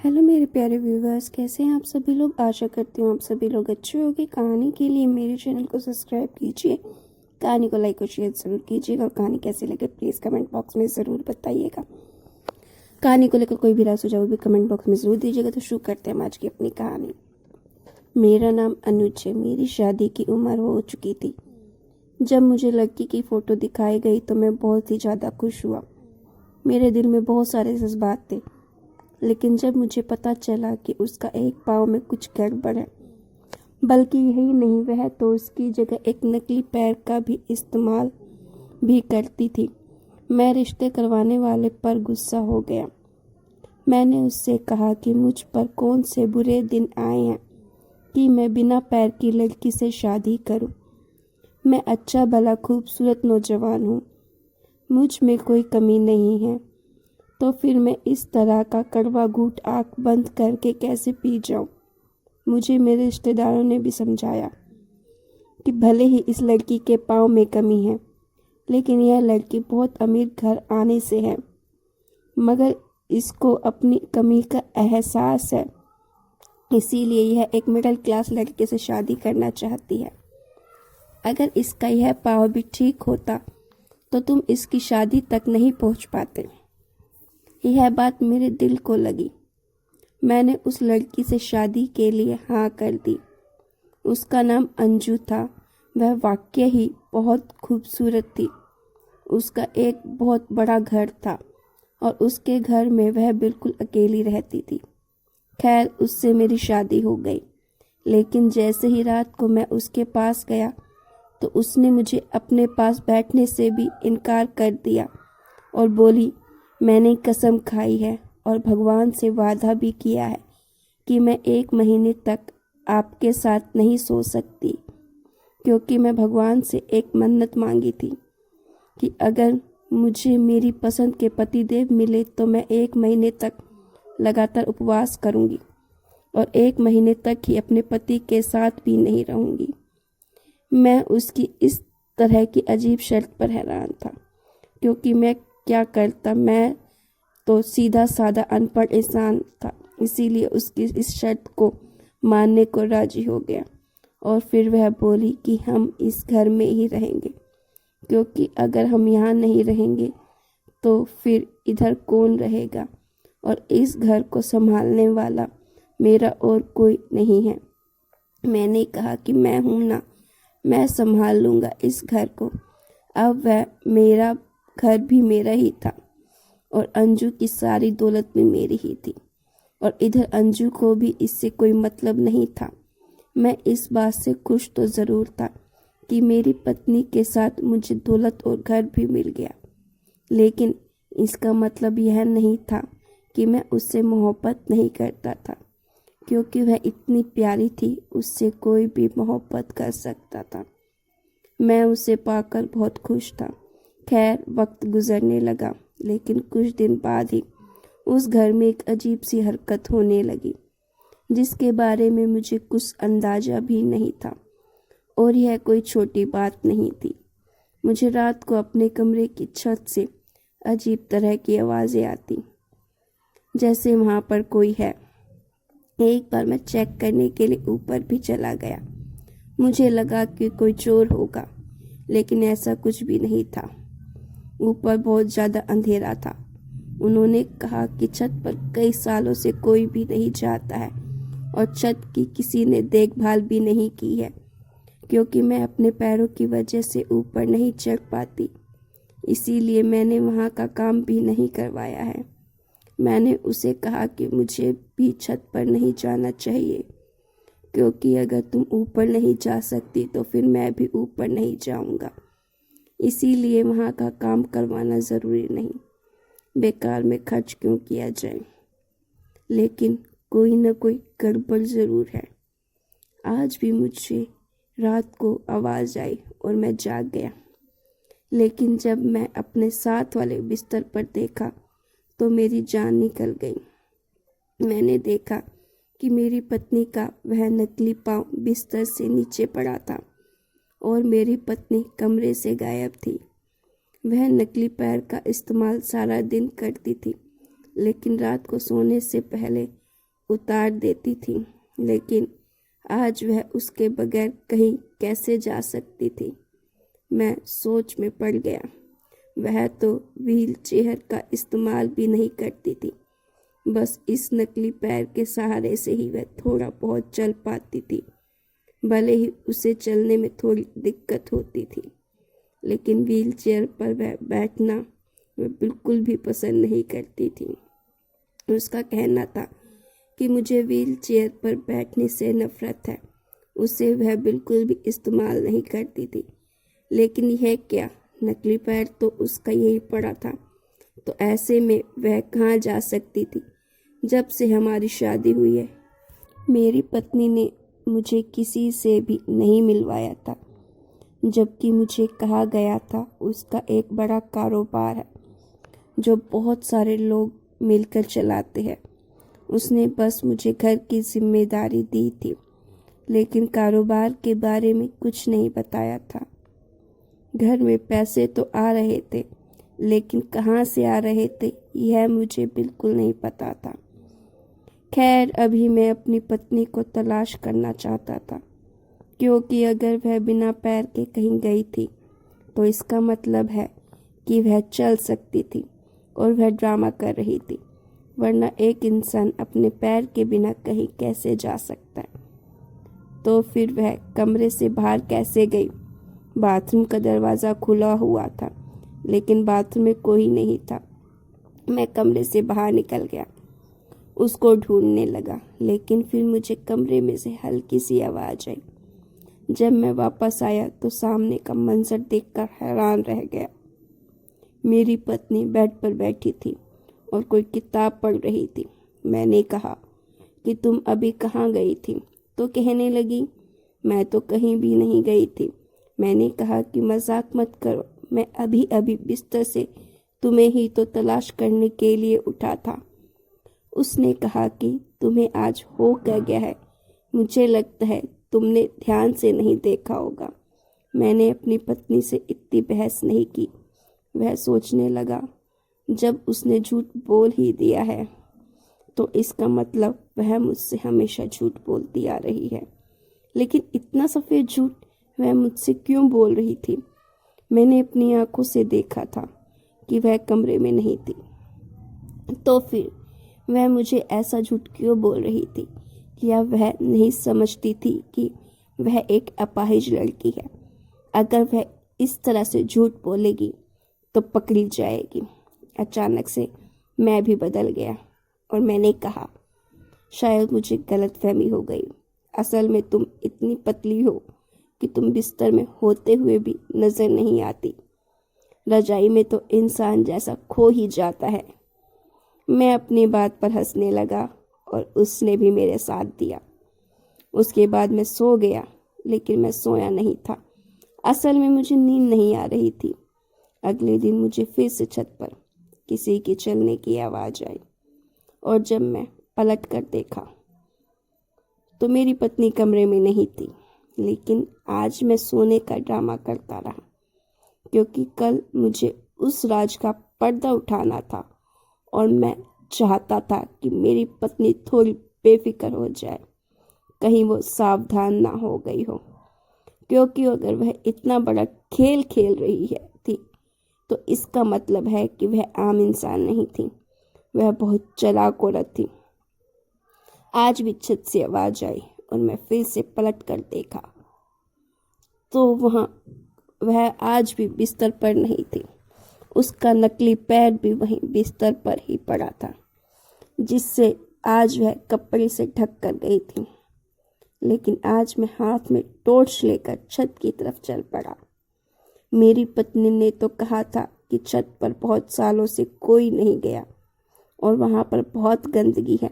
Hello मेरे प्यारे viewers, कैसे हैं आप सभी लोग। आशा करती हूँ आप सभी लोग अच्छे होंगे। कहानी के लिए मेरे चैनल को सब्सक्राइब कीजिए, कहानी को लाइक और शेयर ज़रूर कीजिएगा और कहानी कैसी लगे प्लीज़ कमेंट बॉक्स में ज़रूर बताइएगा। कहानी को लेकर कोई भी राय सुझाव भी कमेंट बॉक्स में ज़रूर दीजिएगा। तो शुरू करते हैं आज की अपनी कहानी। मेरा नाम अनुज है। मेरी शादी की उम्र हो चुकी थी। जब मुझे लड़की की फ़ोटो दिखाई गई तो मैं बहुत ही ज़्यादा खुश हुआ। मेरे दिल में बहुत सारे जज्बात थे, लेकिन जब मुझे पता चला कि उसका एक पाँव में कुछ गड़बड़ है, बल्कि यही नहीं वह तो उसकी जगह एक नकली पैर का भी इस्तेमाल भी करती थी, मैं रिश्ते करवाने वाले पर गुस्सा हो गया। मैंने उससे कहा कि मुझ पर कौन से बुरे दिन आए हैं कि मैं बिना पैर की लड़की से शादी करूं। मैं अच्छा भला खूबसूरत नौजवान हूं, मुझ में कोई कमी नहीं है, तो फिर मैं इस तरह का कड़वा घूंट आँख बंद करके कैसे पी जाऊं। मुझे मेरे रिश्तेदारों ने भी समझाया कि भले ही इस लड़की के पाँव में कमी है, लेकिन यह लड़की बहुत अमीर घर आने से है, मगर इसको अपनी कमी का एहसास है, इसीलिए यह एक मिडिल क्लास लड़के से शादी करना चाहती है। अगर इसका यह पाँव भी ठीक होता तो तुम इसकी शादी तक नहीं पहुंच पाते। यह बात मेरे दिल को लगी। मैंने उस लड़की से शादी के लिए हाँ कर दी। उसका नाम अंजू था। वह वाकई ही बहुत खूबसूरत थी। उसका एक बहुत बड़ा घर था और उसके घर में वह बिल्कुल अकेली रहती थी। खैर, उससे मेरी शादी हो गई, लेकिन जैसे ही रात को मैं उसके पास गया तो उसने मुझे अपने पास बैठने से भी इनकार कर दिया और बोली, मैंने कसम खाई है और भगवान से वादा भी किया है कि मैं 1 महीने तक आपके साथ नहीं सो सकती, क्योंकि मैं भगवान से एक मन्नत मांगी थी कि अगर मुझे मेरी पसंद के पतिदेव मिले तो मैं 1 महीने तक लगातार उपवास करूंगी और 1 महीने तक ही अपने पति के साथ भी नहीं रहूंगी। मैं उसकी इस तरह की अजीब शर्त पर हैरान था, क्योंकि मैं क्या करता, मैं तो सीधा साधा अनपढ़ इंसान था। इसीलिए उसकी इस शर्त को मानने को राजी हो गया और फिर वह बोली कि हम इस घर में ही रहेंगे, क्योंकि अगर हम यहाँ नहीं रहेंगे तो फिर इधर कौन रहेगा और इस घर को संभालने वाला मेरा और कोई नहीं है। मैंने कहा कि मैं हूँ ना, मैं संभाल लूँगा इस घर को। अब वह मेरा घर भी मेरा ही था और अंजू की सारी दौलत भी मेरी ही थी, और इधर अंजू को भी इससे कोई मतलब नहीं था। मैं इस बात से खुश तो ज़रूर था कि मेरी पत्नी के साथ मुझे दौलत और घर भी मिल गया, लेकिन इसका मतलब यह नहीं था कि मैं उससे मोहब्बत नहीं करता था, क्योंकि वह इतनी प्यारी थी, उससे कोई भी मोहब्बत कर सकता था। मैं उसे पाकर बहुत खुश था। खैर, वक्त गुजरने लगा, लेकिन कुछ दिन बाद ही उस घर में एक अजीब सी हरकत होने लगी, जिसके बारे में मुझे कुछ अंदाजा भी नहीं था, और यह कोई छोटी बात नहीं थी। मुझे रात को अपने कमरे की छत से अजीब तरह की आवाज़ें आती, जैसे वहाँ पर कोई है। एक बार मैं चेक करने के लिए ऊपर भी चला गया। मुझे लगा कि कोई चोर होगा, लेकिन ऐसा कुछ भी नहीं था। ऊपर बहुत ज़्यादा अंधेरा था। उन्होंने कहा कि छत पर कई सालों से कोई भी नहीं जाता है और छत की किसी ने देखभाल भी नहीं की है, क्योंकि मैं अपने पैरों की वजह से ऊपर नहीं चढ़ पाती। इसीलिए मैंने वहाँ का काम भी नहीं करवाया है। मैंने उसे कहा कि मुझे भी छत पर नहीं जाना चाहिए, क्योंकि अगर तुम ऊपर नहीं जा सकती तो फिर मैं भी ऊपर नहीं जाऊंगा। इसीलिए वहाँ का काम करवाना ज़रूरी नहीं, बेकार में खर्च क्यों किया जाए। लेकिन कोई न कोई गड़बड़ ज़रूर है। आज भी मुझे रात को आवाज़ आई और मैं जाग गया, लेकिन जब मैं अपने साथ वाले बिस्तर पर देखा तो मेरी जान निकल गई। मैंने देखा कि मेरी पत्नी का वह नकली पाँव बिस्तर से नीचे पड़ा था और मेरी पत्नी कमरे से गायब थी। वह नकली पैर का इस्तेमाल सारा दिन करती थी, लेकिन रात को सोने से पहले उतार देती थी, लेकिन आज वह उसके बगैर कहीं कैसे जा सकती थी। मैं सोच में पड़ गया। वह तो व्हील चेयर का इस्तेमाल भी नहीं करती थी। बस इस नकली पैर के सहारे से ही वह थोड़ा बहुत चल पाती थी। भले ही उसे चलने में थोड़ी दिक्कत होती थी, लेकिन व्हील चेयर पर वह बैठना वह बिल्कुल भी पसंद नहीं करती थी। उसका कहना था कि मुझे व्हील चेयर पर बैठने से नफरत है। उसे वह बिल्कुल भी इस्तेमाल नहीं करती थी। लेकिन यह क्या, नकली पैर तो उसका यही पड़ा था, तो ऐसे में वह कहाँ जा सकती थी। जब से हमारी शादी हुई है, मेरी पत्नी ने मुझे किसी से भी नहीं मिलवाया था, जबकि मुझे कहा गया था उसका एक बड़ा कारोबार है जो बहुत सारे लोग मिलकर चलाते हैं। उसने बस मुझे घर की जिम्मेदारी दी थी, लेकिन कारोबार के बारे में कुछ नहीं बताया था। घर में पैसे तो आ रहे थे, लेकिन कहाँ से आ रहे थे यह मुझे बिल्कुल नहीं पता था। खैर, अभी मैं अपनी पत्नी को तलाश करना चाहता था, क्योंकि अगर वह बिना पैर के कहीं गई थी तो इसका मतलब है कि वह चल सकती थी और वह ड्रामा कर रही थी, वरना एक इंसान अपने पैर के बिना कहीं कैसे जा सकता है। तो फिर वह कमरे से बाहर कैसे गई? बाथरूम का दरवाज़ा खुला हुआ था, लेकिन बाथरूम में कोई नहीं था। मैं कमरे से बाहर निकल गया, उसको ढूंढने लगा, लेकिन फिर मुझे कमरे में से हल्की सी आवाज़ आई। जब मैं वापस आया तो सामने का मंजर देखकर हैरान रह गया। मेरी पत्नी बेड पर बैठी थी और कोई किताब पढ़ रही थी। मैंने कहा कि तुम अभी कहाँ गई थी? तो कहने लगी, मैं तो कहीं भी नहीं गई थी। मैंने कहा कि मजाक मत करो, मैं अभी अभी बिस्तर से तुम्हें ही तो तलाश करने के लिए उठा था। उसने कहा कि तुम्हें आज हो क्या गया है, मुझे लगता है तुमने ध्यान से नहीं देखा होगा। मैंने अपनी पत्नी से इतनी बहस नहीं की। वह सोचने लगा, जब उसने झूठ बोल ही दिया है तो इसका मतलब वह मुझसे हमेशा झूठ बोलती आ रही है। लेकिन इतना सफ़ेद झूठ वह मुझसे क्यों बोल रही थी? मैंने अपनी आंखों से देखा था कि वह कमरे में नहीं थी, तो फिर वह मुझे ऐसा झूठ क्यों बोल रही थी? या वह नहीं समझती थी कि वह एक अपाहिज लड़की है? अगर वह इस तरह से झूठ बोलेगी तो पकड़ी जाएगी। अचानक से मैं भी बदल गया और मैंने कहा, शायद मुझे गलतफहमी हो गई। असल में तुम इतनी पतली हो कि तुम बिस्तर में होते हुए भी नजर नहीं आती। रजाई में तो इंसान जैसा खो ही जाता है। मैं अपनी बात पर हंसने लगा और उसने भी मेरे साथ दिया। उसके बाद मैं सो गया, लेकिन मैं सोया नहीं था। असल में मुझे नींद नहीं आ रही थी। अगले दिन मुझे फिर से छत पर किसी के चलने की आवाज़ आई, और जब मैं पलट कर देखा तो मेरी पत्नी कमरे में नहीं थी। लेकिन आज मैं सोने का ड्रामा करता रहा, क्योंकि कल मुझे उस राज का पर्दा उठाना था और मैं चाहता था कि मेरी पत्नी थोड़ी बेफिक्र हो जाए, कहीं वो सावधान ना हो गई हो। क्योंकि अगर वह इतना बड़ा खेल खेल रही थी तो इसका मतलब है कि वह आम इंसान नहीं थी, वह बहुत चालाक औरत थी। आज भी छत से आवाज आई और मैं फिर से पलट कर देखा तो वह आज भी बिस्तर पर नहीं थी। उसका नकली पैर भी वहीं बिस्तर पर ही पड़ा था, जिससे आज वह कपड़े से ढक कर गई थी। लेकिन आज मैं हाथ में टॉर्च लेकर छत की तरफ चल पड़ा। मेरी पत्नी ने तो कहा था कि छत पर बहुत सालों से कोई नहीं गया और वहाँ पर बहुत गंदगी है,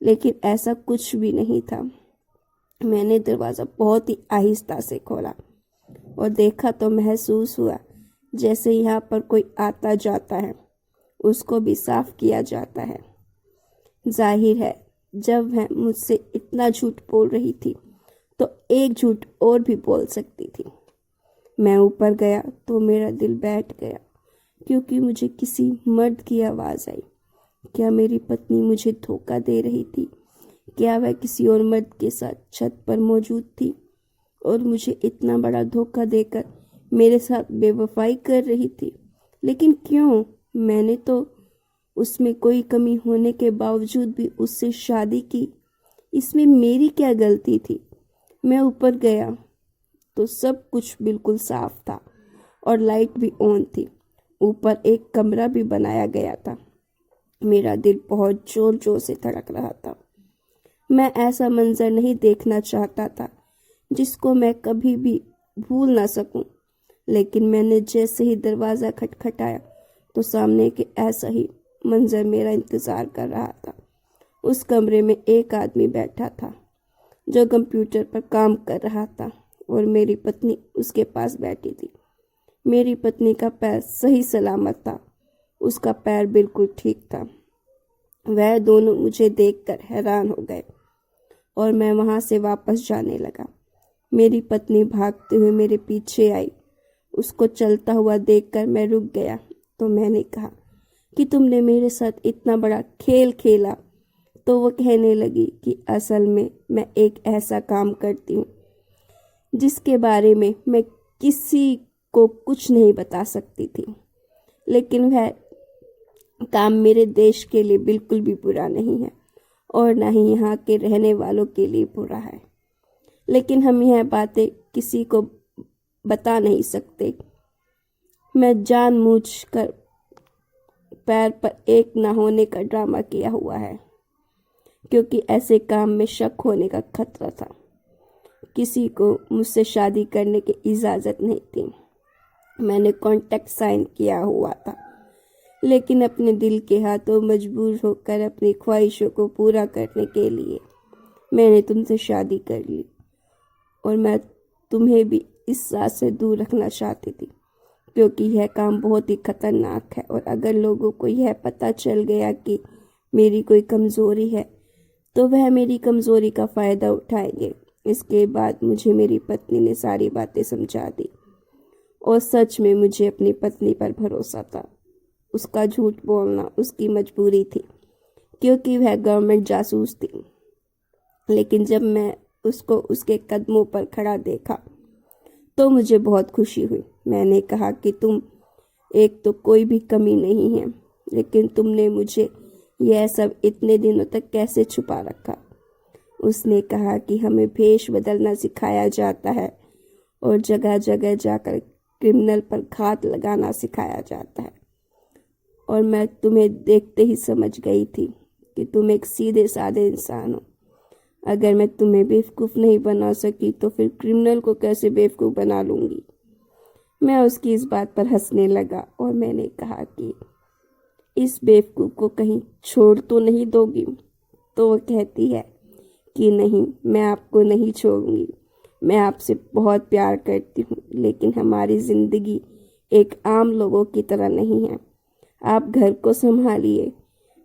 लेकिन ऐसा कुछ भी नहीं था। मैंने दरवाज़ा बहुत ही आहिस्ता से खोला और देखा तो महसूस हुआ जैसे यहाँ पर कोई आता जाता है, उसको भी साफ किया जाता है। जाहिर है, जब वह मुझसे इतना झूठ बोल रही थी तो एक झूठ और भी बोल सकती थी। मैं ऊपर गया तो मेरा दिल बैठ गया, क्योंकि मुझे किसी मर्द की आवाज़ आई। क्या मेरी पत्नी मुझे धोखा दे रही थी क्या वह किसी और मर्द के साथ छत पर मौजूद थी और मुझे इतना बड़ा धोखा देकर मेरे साथ बेवफाई कर रही थी? लेकिन क्यों? मैंने तो उसमें कोई कमी होने के बावजूद भी उससे शादी की। इसमें मेरी क्या गलती थी? मैं ऊपर गया तो सब कुछ बिल्कुल साफ था और लाइट भी ऑन थी। ऊपर एक कमरा भी बनाया गया था। मेरा दिल बहुत जोर जोर से धड़क रहा था। मैं ऐसा मंजर नहीं देखना चाहता था जिसको मैं कभी भी भूल ना सकूं। लेकिन मैंने जैसे ही दरवाज़ा खटखटाया तो सामने के ऐसा ही मंजर मेरा इंतज़ार कर रहा था। उस कमरे में एक आदमी बैठा था जो कंप्यूटर पर काम कर रहा था और मेरी पत्नी उसके पास बैठी थी। मेरी पत्नी का पैर सही सलामत था। उसका पैर बिल्कुल ठीक था। वह दोनों मुझे देखकर हैरान हो गए और मैं वहां से वापस जाने लगा। मेरी पत्नी भागते हुए मेरे पीछे आई। उसको चलता हुआ देखकर मैं रुक गया तो मैंने कहा कि तुमने मेरे साथ इतना बड़ा खेल खेला। तो वो कहने लगी कि असल में मैं एक ऐसा काम करती हूँ जिसके बारे में मैं किसी को कुछ नहीं बता सकती थी। लेकिन वह काम मेरे देश के लिए बिल्कुल भी बुरा नहीं है और ना ही यहाँ के रहने वालों के लिए बुरा है। लेकिन हम यह बातें किसी को बता नहीं सकते। मैं जानबूझकर पैर पर एक ना होने का ड्रामा किया हुआ है क्योंकि ऐसे काम में शक होने का खतरा था। किसी को मुझसे शादी करने की इजाज़त नहीं थी। मैंने कॉन्ट्रैक्ट साइन किया हुआ था, लेकिन अपने दिल के हाथों मजबूर होकर अपनी ख्वाहिशों को पूरा करने के लिए मैंने तुमसे शादी कर ली और मैं तुम्हें भी इस रात से दूर रखना चाहती थी क्योंकि यह काम बहुत ही खतरनाक है और अगर लोगों को यह पता चल गया कि मेरी कोई कमज़ोरी है तो वह मेरी कमज़ोरी का फ़ायदा उठाएंगे। इसके बाद मुझे मेरी पत्नी ने सारी बातें समझा दी और सच में मुझे अपनी पत्नी पर भरोसा था। उसका झूठ बोलना उसकी मजबूरी थी क्योंकि वह गवर्नमेंट जासूस थी। लेकिन जब मैं उसको उसके कदमों पर खड़ा देखा तो मुझे बहुत खुशी हुई। मैंने कहा कि तुम एक तो कोई भी कमी नहीं है, लेकिन तुमने मुझे यह सब इतने दिनों तक कैसे छुपा रखा? उसने कहा कि हमें भेष बदलना सिखाया जाता है और जगह जगह जाकर क्रिमिनल पर घात लगाना सिखाया जाता है और मैं तुम्हें देखते ही समझ गई थी कि तुम एक सीधे साधे इंसान हो। अगर मैं तुम्हें बेवकूफ़ नहीं बना सकी तो फिर क्रिमिनल को कैसे बेवकूफ़ बना लूँगी? मैं उसकी इस बात पर हंसने लगा और मैंने कहा कि इस बेवकूफ़ को कहीं छोड़ तो नहीं दोगी? तो वो कहती है कि नहीं, मैं आपको नहीं छोड़ूंगी। मैं आपसे बहुत प्यार करती हूँ, लेकिन हमारी ज़िंदगी एक आम लोगों की तरह नहीं है। आप घर को संभालिए,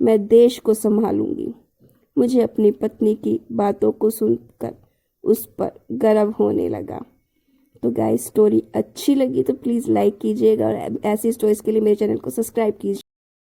मैं देश को संभालूंगी। मुझे अपनी पत्नी की बातों को सुनकर उस पर गर्व होने लगा। तो गाइस, स्टोरी अच्छी लगी तो प्लीज़ लाइक कीजिएगा और ऐसी स्टोरीज के लिए मेरे चैनल को सब्सक्राइब कीजिए।